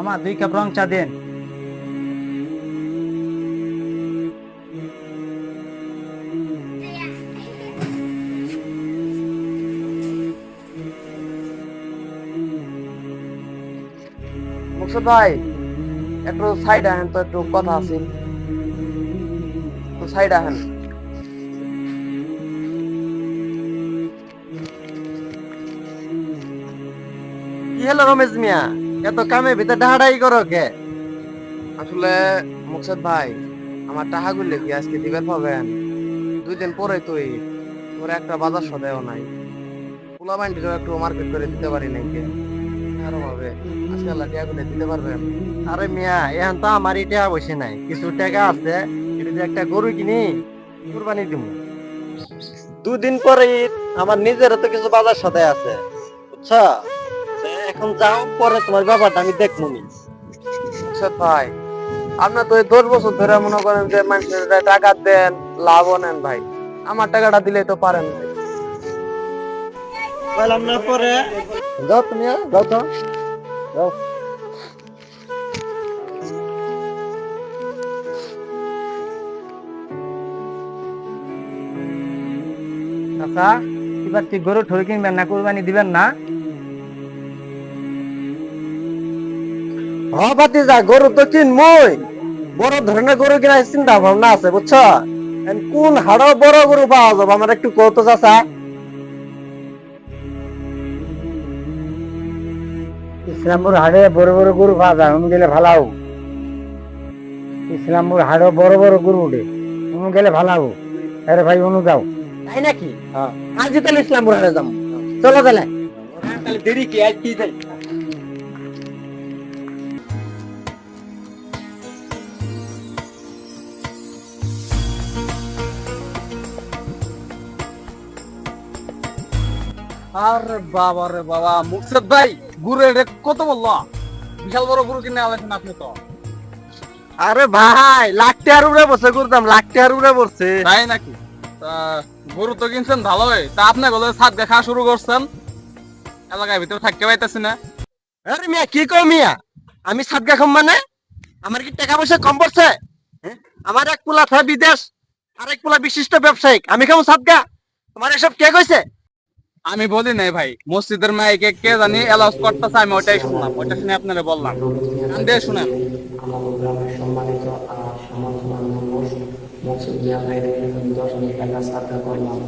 মামা 2 কাপ রং চা দেন। মুকসুদ ভাই, একটু সাইড আহেন তো, একটু কথা আছে, একটু সাইড আহেন। কি হলো রমেশ মিয়া, এত কামে ভিতরে ডাহাডাই করো কে? আসলে মুকসুদ ভাই, আমার টাকা গুলো কি আজকে দিবেন পাবেন? 2 দিন পরে তো ঈদ, তোর একটা বাজার সদাইও নাই। পোলা বান্ডিরও একটু মার্কেট করে দিতে পারি নাই কে, আরো হবে আজকে আল্লাহ টাকা গুলো দিতে পারবেন? আরে মিয়া, এখন তো আমার টাকা বসে নাই, কিছু টাকা আছে, এটা দিয়ে একটা গরু কিনি, কুরবানি দিব। 2 দিন পরে ঈদ, আমার নিজেরও তো কিছু বাজার সদাই আছে, বুঝছো? তো এখন যাও, পরে তোমার ব্যাপারটা আমি দেখবো নি। মুকসুদ ভাই, আপনার তো এই 10 বছর ধরে মনে করেন যে মানুষের টাকা দেন, লাভও নেন ভাই, আমার টাকাটা দিলে তো পারেন ভাই। বললাম না পরে যাও, তুমি যাও তো, যাও। চাচা, এবার কি গরু ঠুরি কিনবেন না কুরবানি দিবেন না? হ ভাতিজা, গরু তো কিনবই, বড় ধরনের গরু কিনার চিন্তা ভাবনা আছে, বুঝছো? এখন কোন হাড়ও বড় গরু পাওয়া যাবে, আমার একটু কত চাচা। ইসলামপুর হাটে বড় বড় গরু পাওয়া যায়, উনি গেলে ভালো। ইসলামপুর হাটে বড় বড় গরু উঠে, উনি গেলে ভালো। আরে ভাই, অনু যাও। তাই নাকি? আজ তাহলে ইসলামপুর হাটে যাবো, চলো তাহলে। তাহলে দেরি কি, আজ কি যাই। আরে বাবা রে বাবা, মুকসেদ ভাই, গুরু এটা কত বললো? বিশাল বড় গুরু কিনে আলেন আপনি তো। আরে ভাই, লাখ টাকার উপরে বসে করতাম, লাখ টাকার উপরে পড়ছে। তাই নাকি? তা গরু তো কিনছেন ভালোই, তা আপনি বলে সাত দেখা শুরু করছেন, এলাকার ভিতরে থাকতে পাইতেছি না। আরে মিয়া, কি কও মিয়া, আমি সাদগা খাম মানে? আমার কি টাকা পয়সা কম পড়ছে? হ্যাঁ? আমার এক পোলা থাকে বিদেশ, আর এক পোলা বিশিষ্ট ব্যবসায়িক, আমি খাবো সাদগা? তোমার এসব কে কইছে? আমি বলি নাই ভাই, মসজিদের মাইকে কে জানি অ্যালাউন্স করতেছে, আমি ওইটাই শুনলাম, ওইটা শুনে আপনারা বললাম। কান দিয়ে শুনেন। আমাদের গ্রামের সম্মানিত সমাজমান মানুষ মকসুদ মিয়া ভাইয়ের 10,000 টাকা সাদা করলাম।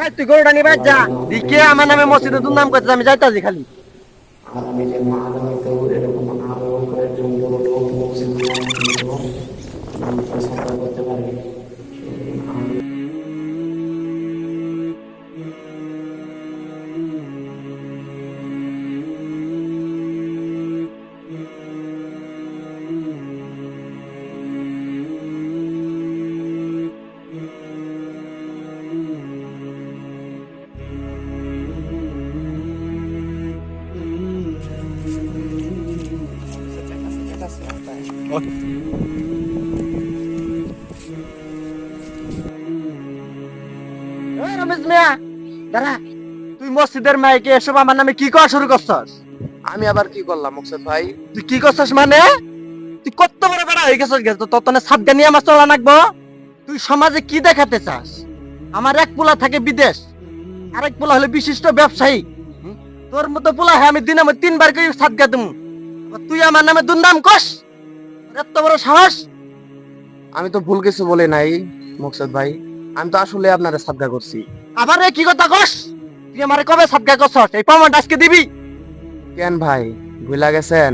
এই তুই গরুটা নিয়ে বাইর যা, দিকে আমার নামে মসজিদে দুর্নাম করতে আমি যাইতাছি খালি। আগামী যে আগামীতেও এরকম আরো কয়েকজন লোক মকসুদ মিয়া নামটা সাদা করতে পারবে। এই রমেশ মিয়া, দাঁড়া, তুই মসজিদের মাইকে এসব আমার নামে কি করা শুরু করছস? আমি আবার কি করলাম মুকসুদ ভাই? তুই কি করছস মানে? তুই কত বড় বড় হয়ে গেছস, ততনে সাদগা নিয়ে আমার চলা লাগবো? তুই সমাজে কি দেখাতে চাস? আমার এক পোলা থাকে বিদেশ, আরেক পোলা হলো বিশিষ্ট ব্যবসায়ী। হুম? তোর মতো পোলা হয় আমি দিনে 3 বার করে সাদগা দিমু, আবার তুই আমার নামে দুর্নাম কস? এত বড় সাহস! আমি তো ভুল কিছু বলি নাই মুকসুদ ভাই, আমি তো আসলে আপনারা সাদগা করছি। আবার এ কি কথা কস? তুই আমারে কবে সাদগা করছস? এই প্রমাণটা আজকে দিবি? কেন ভাই, ভুলা গেছেন?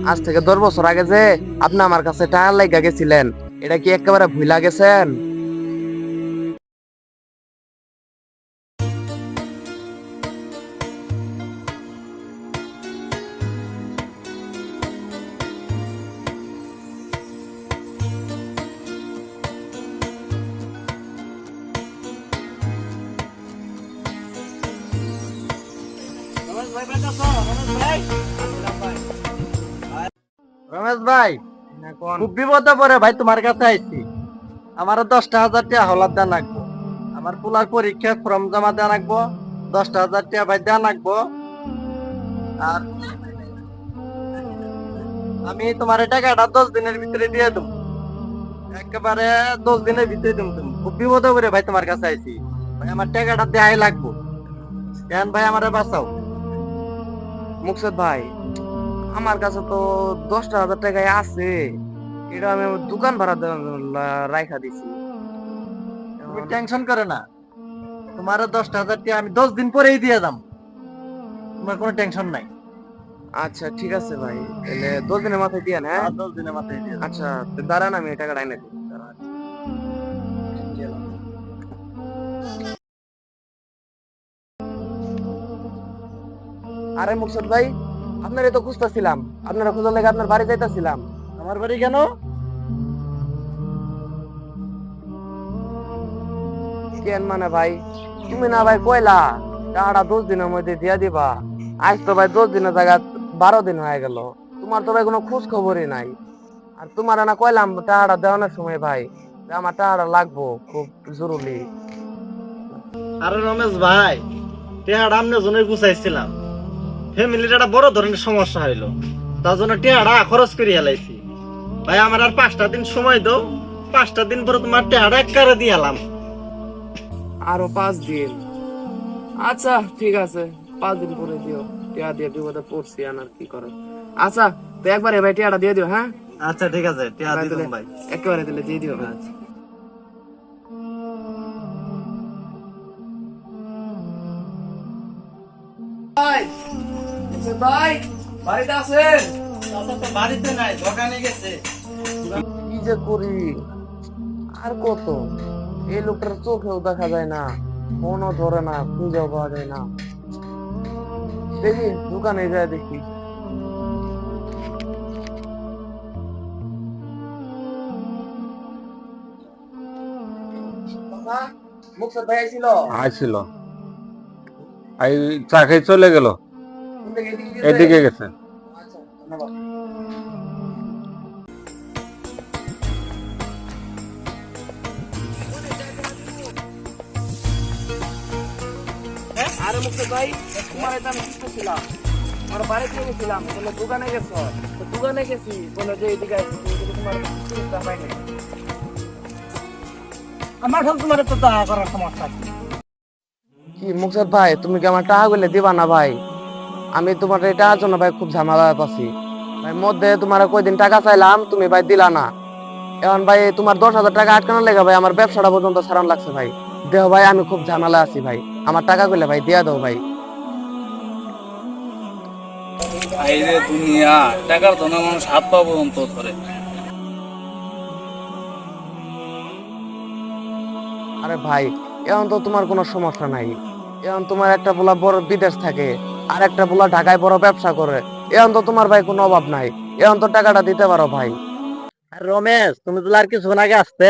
আজ থেকে 10 বছর আগে যে আপনি আমার কাছে টাকা লাইগা গেছিলেন, এটা কি একেবারে ভুলা গেছেন? রমেশ ভাই, খুব বিপদে পড়ে ভাই তোমার কাছে আইছি। আমার 10,000 টাকা হলার দেন রাখবো, আমার পোলার পরীক্ষা ফর্ম জমা দেন রাখবো, 10,000 টাকা ভাই দেন রাখবো। আর আমি তোমার টাকাটা 10 দিনের ভিতরে দিয়ে দেবো, একেবারে 10 দিনের ভিতরে দেবো। তুমি খুব বিপদে পড়ে ভাই তোমার কাছে আইছি ভাই, আমার টাকাটা দেয়াই লাগবো। কেন ভাই আমারে বাঁচাও। মুকসেদ ভাই, আমার কাছে তো 10,000 টাকায় আছে, এটা আমি আমার দোকান ভাড়া রাইখা দিছি। তুমি টেনশন করে না, তোমার 10,000 টাকা আমি 10 দিন পরেই দিয়ে দাম, তোমার কোনো টেনশন নাই। আচ্ছা ঠিক আছে ভাই, তাহলে 10 দিনের মাথায় দিয়ে হ্যাঁ। 10 দিনের মাথায় দিয়ে দাম। আচ্ছা তো দাঁড়ান, আমি এই টাকাটা এনে দিই। আরে মুকসেদ ভাই, আপনারে তো খুঁজতেছিলাম, আপনারা খোঁজার লেগে আপনার বাড়ি যাইতাছিলাম। আমার বাড়ি কেন? কেন মানে ভাই, তুমি না ভাই কইলা টাকাটা 10 দিনের মধ্যে দিয়া দিবা, আজ তো ভাই 10 দিনের জায়গা 12 দিন হয়ে গেল, তোমার তো ভাই কোনো খোঁজ খবরই নাই। আর তোমার না কইলাম টাকাটা দেওয়ানোর সময় ভাই যে আমার টাকাটা লাগবো খুব জরুরি। আরে রমেশ ভাই, টেহাটা আমনে জন্য গুছাইছিলাম, ফ্যামিলির একটা বড় ধরনের সমস্যা হইলো, তার জন্য টেহাটা খরচ করে হেলাইছি ভাই। আমার আর 5টা দিন সময় দাও, 5টা দিন পরে তোমার টেহাটা একবারে দিয়ে এলাম। আরো 5 দিন? আচ্ছা ঠিক আছে, 5 দিন পরে দিও। টিয়া দিয়ে বিপদে পড়ছি, আর কি করে। আচ্ছা তো একবারে ভাই টিয়াটা দিয়ে দিও হ্যাঁ। আচ্ছা ঠিক আছে, টেহা ভাই, দিয়ে তাহলে দিলাম ভাই। একেবারে দিলে দিয়ে দিও ভাই। ভাই বাড়িতে আছেন? বাড়িতে নাই, দোকানে গেছে। কি যে করি আর কত, এই লোকটার চোখেও দেখা যায় না, ফোনও ধরে না, খুঁজেও পাওয়া যায় না। দেখি দোকানে যায় দেখি। মুকসেদ ভাই আইছিল? আইছিল, এই চা খেয়ে চলে গেল, এদিকে গেছে। আচ্ছা ধন্যবাদ। আরে মুকসেদ ভাই, তোমার এটা আমি খুঁজতেছিলাম, আমার বাড়িতে গেছিলাম, বলে দোকানে গেছ, তো দোকানে গেছি, বলে যে এইদিকে আসছি, কিন্তু তোমার খুঁজতে পাই নাই। আমার সাথে তোমার তো দেখা করার সমস্যা কি? কি মুকসেদ ভাই, তুমি কি আমার টাকা গুলো দিবা না ভাই? আমি তোমার এই টাকার জন্য ভাই খুব ঝামেলা পাচ্ছি ভাই। মধ্যে তোমার কয়দিন টাকা চাইলাম, তুমি ভাই দিলা না। এখন ভাই তোমার 10,000 টাকা আটকানোর লেগে ভাই আমার ব্যবসাটা পর্যন্ত ছাড়ান লাগছে ভাই। দেহ ভাই, আমি খুব ঝামেলা আছি ভাই, আমার টাকা গুলো ভাই দিয়া দাও ভাই। এই যে দুনিয়া, টাকার জন্য মানুষ হাত পা পর্যন্ত ধরে। আরে ভাই, এখন তো তোমার কোনো সমস্যা নাই, এখন তোমার একটা পোলা বড় বিদেশ থাকে, আর একটা পোলা ঢাকায় বড় ব্যবসা করে, এখন তো তোমার ভাই কোনো অভাব নাই, এখন তো টাকাটা দিতে পারো ভাই। আর রমেশ, তুমি তো আর কিছুক্ষণ আগে আসতে,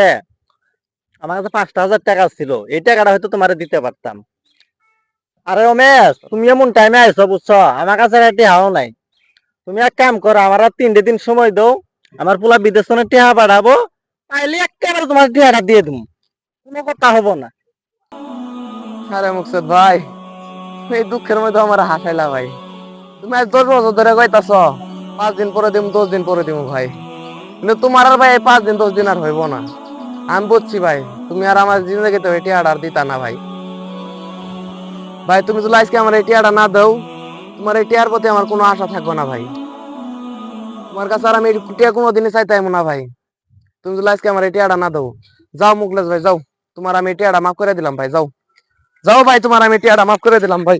আমার কাছে 5,000 টাকা ছিল, এই টাকাটা হয়তো তোমারে দিতে পারতাম। আরে রমেশ, তুমি এমন টাইমে আইছো বুঝছো, আমার কাছে একটা হাও নাই। তুমি এক কাম করো, আমার আর 3টে দিন সময় দাও, আমার পোলা বিদেশ থেকে টেহা পাঠাবো, পাইলে একেবারে তোমার টেহাটা দিয়ে দেবো, কোনো কথা হবো না। আরে মুকসেদ ভাই, এই দুঃখের মধ্যে আমার হাসাইলা ভাই। তুমি আজ 10 বছর ধরে কইতাছ 5 দিন পরে দিম, 10 দিন পরে দিম ভাই, কিন্তু তোমার আর ভাই 5 দিন 10 দিন আর হইব না। আমি বুঝছি ভাই, তুমি আর আমার জিন্দগিতে এই টিয়াটা আর দিতা না ভাই। ভাই তুমি যদি আজকে আমার এই টিয়াটা না দাও, তোমার এই টিয়ার প্রতি আমার কোনো আশা থাকবে না ভাই। তোমার কাছে আর আমি এই টিয়া কোনোদিনই চাইতাম না ভাই। তুমি যদি আজকে আমার এই টিয়াটা না দাও, যাও মুকলেশ ভাই যাও, তোমার আমি এই টিয়াটা মাফ করে দিলাম ভাই, যাও যাও ভাই, তোমার আমি টিয়াটা মাফ করে দিলাম ভাই,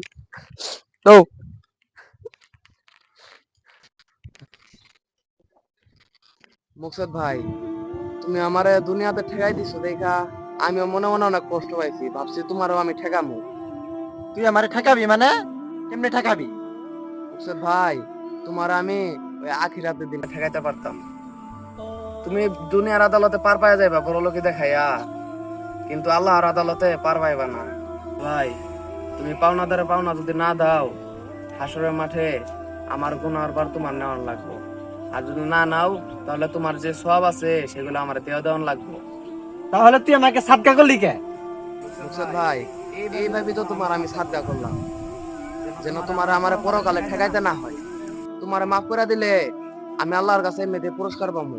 যাও। মুকসেদ ভাই, তুমি আমারে দুনিয়াতে ঠেকাই দিছো দেখা আমি মনে মনে অনেক কষ্ট পাইছি, ভাবছি তোমারও আমি ঠেকামু। তুই আমারে ঠেকাবি মানে? কেমনে ঠেকাবি? মুকসেদ ভাই, তোমার আমি ওই আখিরাতের দিন ঠেকাইতে পারতাম। তুমি দুনিয়ার আদালতে পার পাইয়া যাইবা বড় লোকে দেখাইয়া, কিন্তু আল্লাহর আদালতে পার পাইবা না ভাই। তুমি পাওনাদারে পাওনা যদি না দাও, হাসরের মাঠে আমার গুনার বার তোমার নেওয়ার লাগবে, আর যদি না নাও তাহলে তোমার যে সওয়াব আছে সেগুলো আমার দেওয়া দেওয়ান লাগবে। তাহলে তুই আমাকে সাদকা করলি কে? মুকসেদ ভাই, এইভাবে তো তোমার আমি সাদকা করলাম, যেন তোমার আমার পরকালে ঠেকাইতে না হয়। তোমার মাফ করে দিলে আমি আল্লাহর কাছে এমনিতে পুরস্কার পাবো,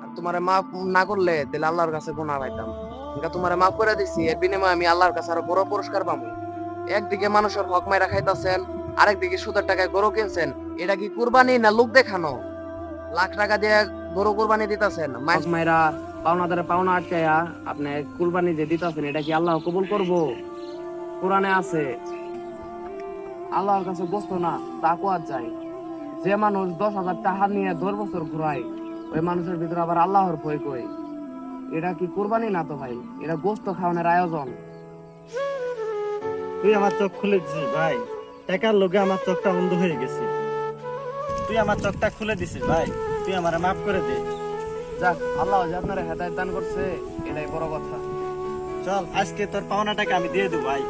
আর তোমারে মাফ না করলে তাহলে আল্লাহর কাছে গুনাহ পাইতাম। তোমারে মাফ করে দিছি, এর বিনিময়ে আমি আল্লাহর কাছে আরো বড় পুরস্কার পাবো। একদিকে মানুষের হক মাইরা খাইতাছেন, আরেকদিকে সুদের টাকায় গরু কিনছেন। এটা কি কুরবানি না লোক দেখানো? লাখ টাকা দিয়ে গরু কুরবানি দিতাছেন, হক মাইরা পাওনাদারে পাওনা আটকায়া আপনি কুরবানি যে দিতাছেন, এটা কি আল্লাহ কবুল করব? কোরআনে আছে আল্লাহর কাছে গোস্ত না তাকওয়া চাই। যে মানুষ 10,000 টাকা নিয়ে 10 বছর ঘুরায়, ওই মানুষের ভিতরে আবার আল্লাহর ভয় কই। এটা কি কুরবানি না তো ভাই, এটা গোস্ত খাওয়ানোর আয়োজন। তুই আমার চোখ খুলে দিছিস ভাই, টাকার লোকে আমার চোখটা অন্ধ হয়ে গেছে। তুই আমার চোখটা খুলে দিছিস ভাই, তুই আমারে মাফ করে দে। যাক, আল্লাহ যে আপনার হেদায়েত দান করছে, এটাই বড় কথা। চল আজকে তোর পাওনা টাকা আমি দিয়ে দেবো ভাই।